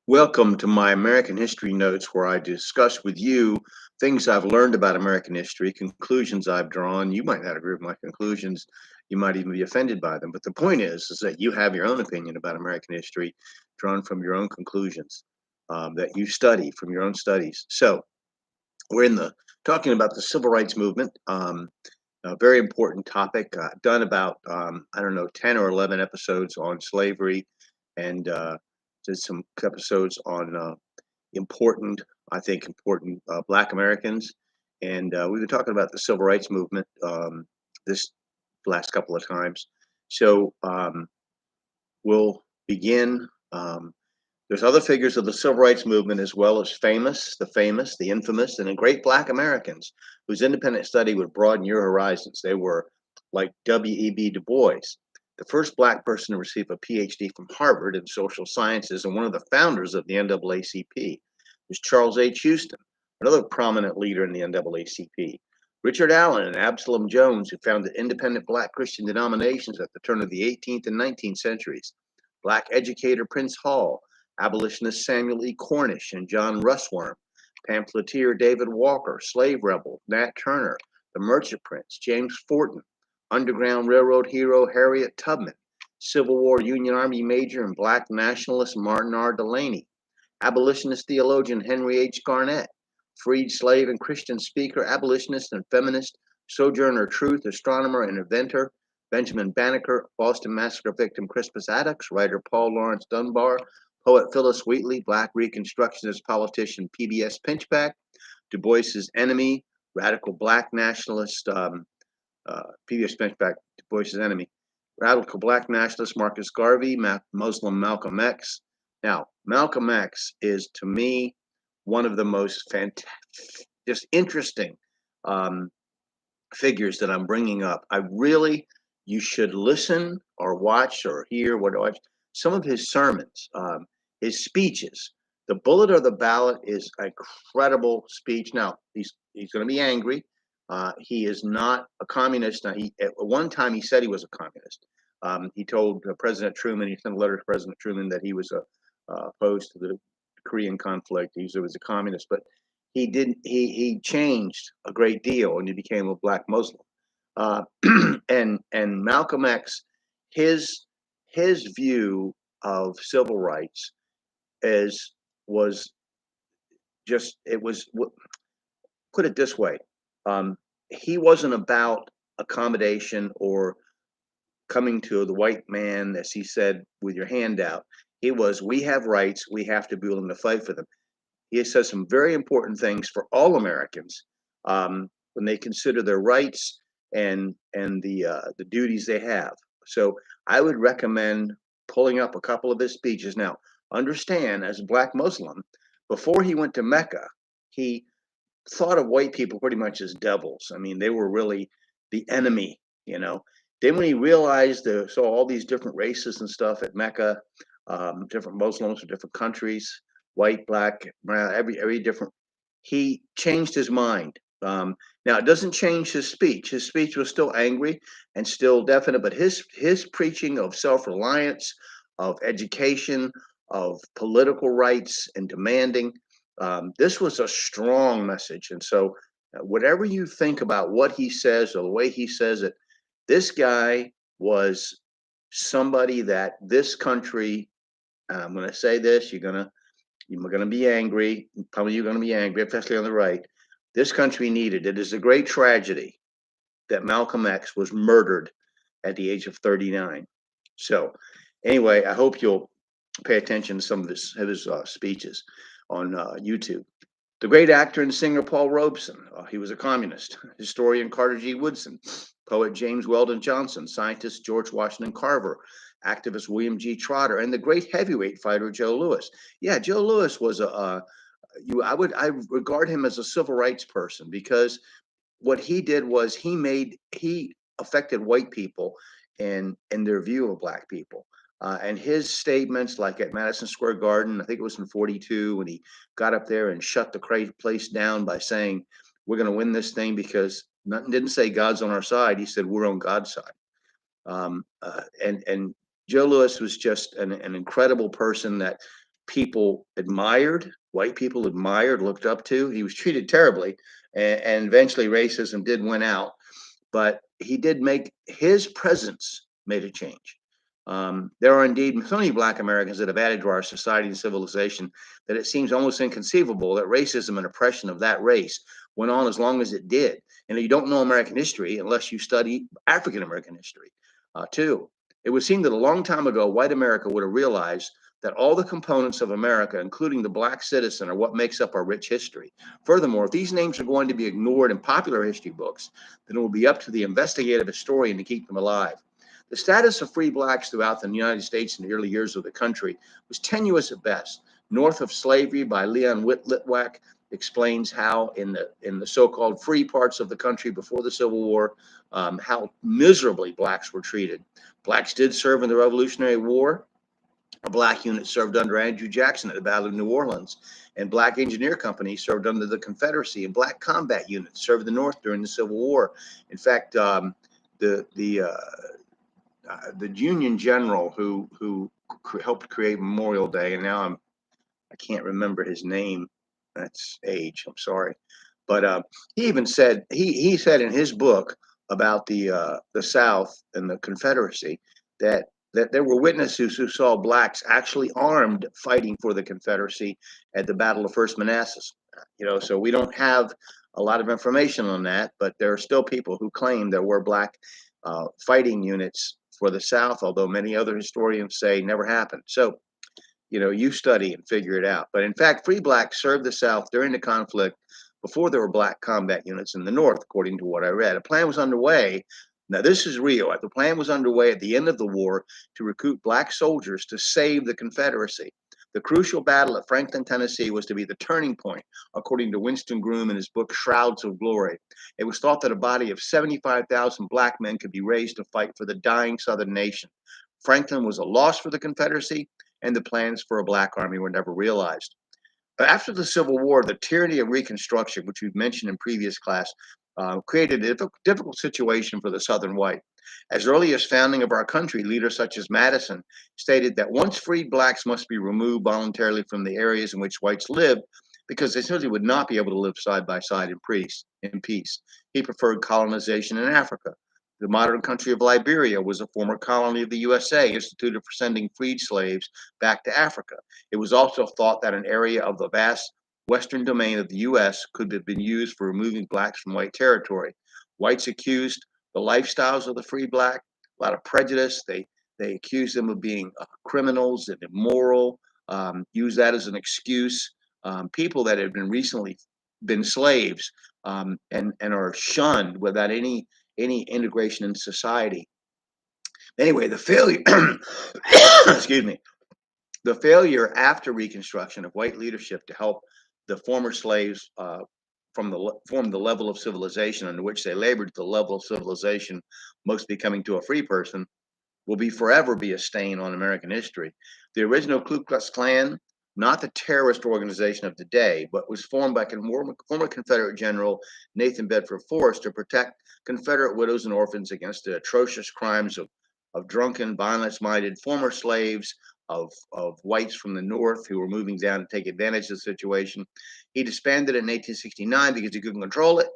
Welcome to my American History Notes, where I discuss with you things I've learned about American history, conclusions I've drawn. You might not agree with my conclusions. You might even be offended by them. But the point is that you have your own opinion about American history drawn from your own conclusions that you study from your own studies. So we're in the talking about the civil rights movement. A very important topic. I've done about, I don't know, 10 or 11 episodes on slavery and did some episodes on important, I think, important Black Americans. And we've been talking about the civil rights movement this last couple of times. So we'll begin. There's other figures of the civil rights movement, as well as the infamous, and the great Black Americans whose independent study would broaden your horizons. They were like W.E.B. Du Bois, the first Black person to receive a PhD from Harvard in social sciences, and one of the founders of the NAACP was Charles H. Houston, another prominent leader in the NAACP. Richard Allen and Absalom Jones, who founded independent Black Christian denominations at the turn of the 18th and 19th centuries. Black educator Prince Hall, abolitionist Samuel E. Cornish and John Russwurm, pamphleteer David Walker, slave rebel Nat Turner, the Merchant Prince James Forten, Underground Railroad hero Harriet Tubman, Civil War Union Army major and Black nationalist Martin R. Delaney, abolitionist theologian Henry H. Garnett, freed slave and Christian speaker, abolitionist and feminist, Sojourner Truth, astronomer and inventor Benjamin Banneker, Boston Massacre victim Crispus Attucks, writer Paul Laurence Dunbar, poet Phillis Wheatley, Black Reconstructionist politician P.B.S. Pinchback, Du Bois's enemy, radical Black nationalist P.B.S. Pinchback, Du Bois's enemy, radical Black nationalist Marcus Garvey, Muslim Malcolm X. Now, Malcolm X is, to me, one of the most just interesting figures that I'm bringing up. You should listen or watch or hear some of his sermons, his speeches. The Bullet or the Ballot is an incredible speech. Now, he's going to be angry. He is not a communist. Now, at one time he said he was a communist. He told President Truman, he sent a letter to President Truman that he was opposed to the Korean conflict. He was a communist, but he didn't. He changed a great deal, and he became a Black Muslim. And Malcolm X, his view of civil rights was just, it was, put it this way, he wasn't about accommodation or coming to the white man, as he said, with your hand out. He was, we have rights, we have to be willing to fight for them. He says some very important things for all Americans when they consider their rights and the duties they have. So I would recommend pulling up a couple of his speeches. Now, understand, as a Black Muslim, before he went to Mecca, he thought of white people pretty much as devils. I mean, they were really the enemy, you know. Then when he realized saw all these different races and stuff at Mecca, different Muslims from different countries, white, black, brown, every different, he changed his mind. Now it doesn't change his speech. His speech was still angry and still definite, but his preaching of self-reliance, of education, of political rights and demanding, this was a strong message. And so whatever you think about what he says or the way he says it, this guy was somebody that this country, I'm going to say this, you're going to be angry. Probably you're going to be angry, especially on the right. This country needed. It is a great tragedy that Malcolm X was murdered at the age of 39. So anyway, I hope you'll pay attention to some of his speeches on YouTube. The great actor and singer Paul Robeson, he was a communist. Historian Carter G. Woodson, poet James Weldon Johnson, scientist George Washington Carver, activist William G. Trotter, and the great heavyweight fighter Joe Louis. Yeah, Joe Louis was I regard him as a civil rights person, because what he did was he affected white people and their view of Black people. And his statements, like at Madison Square Garden, I think it was in 42, when he got up there and shut the place down by saying, we're going to win this thing, because nothing, didn't say God's on our side. He said, we're on God's side. And Joe Louis was just an incredible person that people admired, white people admired, looked up to. He was treated terribly, and eventually racism did win out. But he did make his presence made a change. There are indeed so many Black Americans that have added to our society and civilization that it seems almost inconceivable that racism and oppression of that race went on as long as it did. And you don't know American history unless you study African American history, too. It would seem that a long time ago, white America would have realized that all the components of America, including the Black citizen, are what makes up our rich history. Furthermore, if these names are going to be ignored in popular history books, then it will be up to the investigative historian to keep them alive. The status of free Blacks throughout the United States in the early years of the country was tenuous at best. North of Slavery by Leon Litwack explains how in the so-called free parts of the country before the Civil War, how miserably Blacks were treated. Blacks did serve in the Revolutionary War. A Black unit served under Andrew Jackson at the Battle of New Orleans, and Black engineer companies served under the Confederacy, and Black combat units served the North during the Civil War. In fact, the Union general who helped create Memorial Day, and now I can't remember his name. That's age. I'm sorry, but he even said he said in his book about the South and the Confederacy that there were witnesses who saw Blacks actually armed fighting for the Confederacy at the Battle of First Manassas. So we don't have a lot of information on that, but there are still people who claim there were Black fighting units for the South, although many other historians say never happened. So you study and figure it out. But in fact, free Blacks served the South during the conflict before there were Black combat units in the North, according to what I read. A plan was underway. Now, this is real. The plan was underway at the end of the war to recruit Black soldiers to save the Confederacy. The crucial battle at Franklin, Tennessee was to be the turning point, according to Winston Groom in his book, Shrouds of Glory. It was thought that a body of 75,000 Black men could be raised to fight for the dying Southern nation. Franklin was a loss for the Confederacy, and the plans for a Black army were never realized. But after the Civil War, the tyranny of Reconstruction, which we've mentioned in previous class, created a difficult situation for the Southern white. As early as founding of our country, leaders such as Madison stated that once freed Blacks must be removed voluntarily from the areas in which whites lived because they simply would not be able to live side by side in peace. He preferred colonization in Africa. The modern country of Liberia was a former colony of the USA, instituted for sending freed slaves back to Africa. It was also thought that an area of the vast western domain of the U.S. could have been used for removing Blacks from white territory. Whites accused the lifestyles of the free Black, a lot of prejudice. They accused them of being criminals and immoral, used that as an excuse. People that had been recently been slaves and are shunned without any integration in society. Anyway, the failure, excuse me, the failure after Reconstruction of white leadership to help the former slaves form the level of civilization under which they labored to the level of civilization most becoming to a free person will forever be a stain on American history. The original Ku Klux Klan, not the terrorist organization of today, but was formed by former Confederate General Nathan Bedford Forrest to protect Confederate widows and orphans against the atrocious crimes of drunken, violence-minded former slaves, of whites from the North who were moving down to take advantage of the situation. He disbanded in 1869 because he couldn't control it.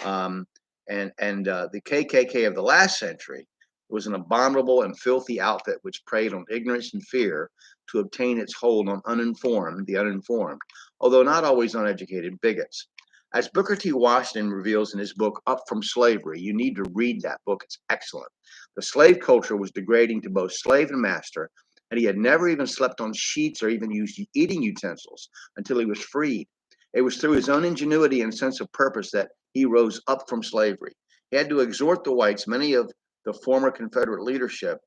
The KKK of the last century was an abominable and filthy outfit which preyed on ignorance and fear to obtain its hold on the uninformed, although not always uneducated bigots. As Booker T. Washington reveals in his book, Up from Slavery, you need to read that book. It's excellent. The slave culture was degrading to both slave and master, and he had never even slept on sheets or even used eating utensils until he was freed. It was through his own ingenuity and sense of purpose that he rose up from slavery. He had to exhort the whites, many of the former Confederate leadership,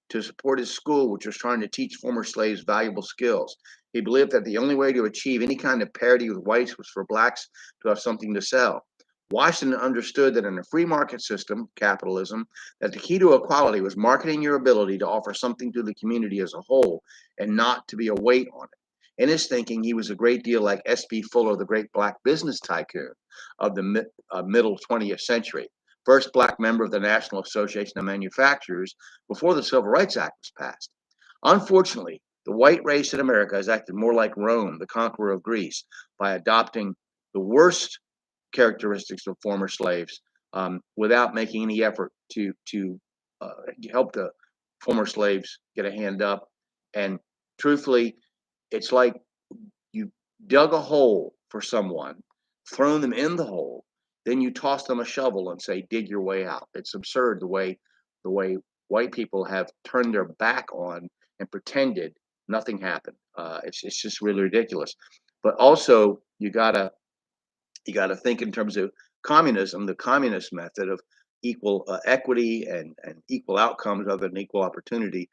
to support his school, which was trying to teach former slaves valuable skills. He believed that the only way to achieve any kind of parity with whites was for Blacks to have something to sell. Washington understood that in a free market system, capitalism, that the key to equality was marketing your ability to offer something to the community as a whole and not to be a weight on it. In his thinking, he was a great deal like S.B. Fuller, the great Black business tycoon of the middle 20th century, first Black member of the National Association of Manufacturers before the Civil Rights Act was passed. Unfortunately, The white race in America has acted more like Rome, the conqueror of Greece, by adopting the worst characteristics of former slaves without making any effort to help the former slaves get a hand up. And truthfully, it's like you dug a hole for someone, thrown them in the hole, then you toss them a shovel and say, dig your way out. It's absurd the way white people have turned their back on and pretended nothing happened. It's just really ridiculous. But also you gotta think in terms of communism, the communist method of equal equity and equal outcomes other than equal opportunity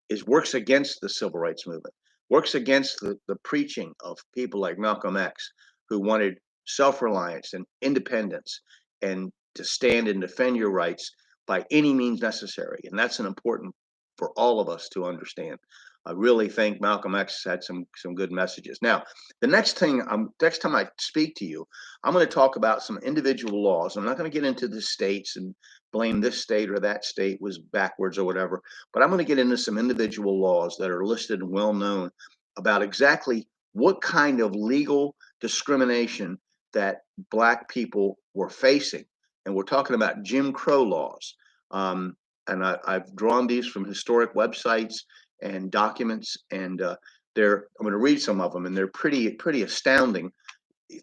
is works against the civil rights movement, works against the preaching of people like Malcolm X, who wanted self-reliance and independence and to stand and defend your rights by any means necessary. And that's an important for all of us to understand. I really think Malcolm X had some good messages. Now, the next time I speak to you, I'm going to talk about some individual laws. I'm not going to get into the states and blame this state or that state was backwards or whatever, but I'm going to get into some individual laws that are listed and well known about exactly what kind of legal discrimination that Black people were facing. And we're talking about Jim Crow laws. I've drawn these from historic websites and documents, and I'm going to read some of them, and they're pretty astounding.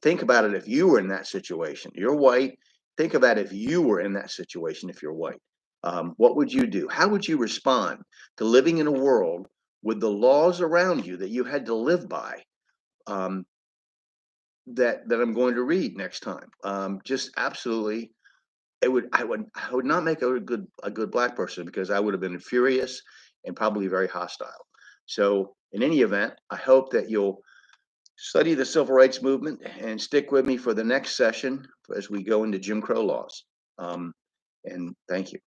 Think about it if you were in that situation. You're white. Think about if you were in that situation if you're white. What would you do? How would you respond to living in a world with the laws around you that you had to live by? That I'm going to read next time. Just absolutely, I would not make a good Black person because I would have been furious and probably very hostile. So in any event, I hope that you'll study the civil rights movement and stick with me for the next session as we go into Jim Crow laws. And thank you.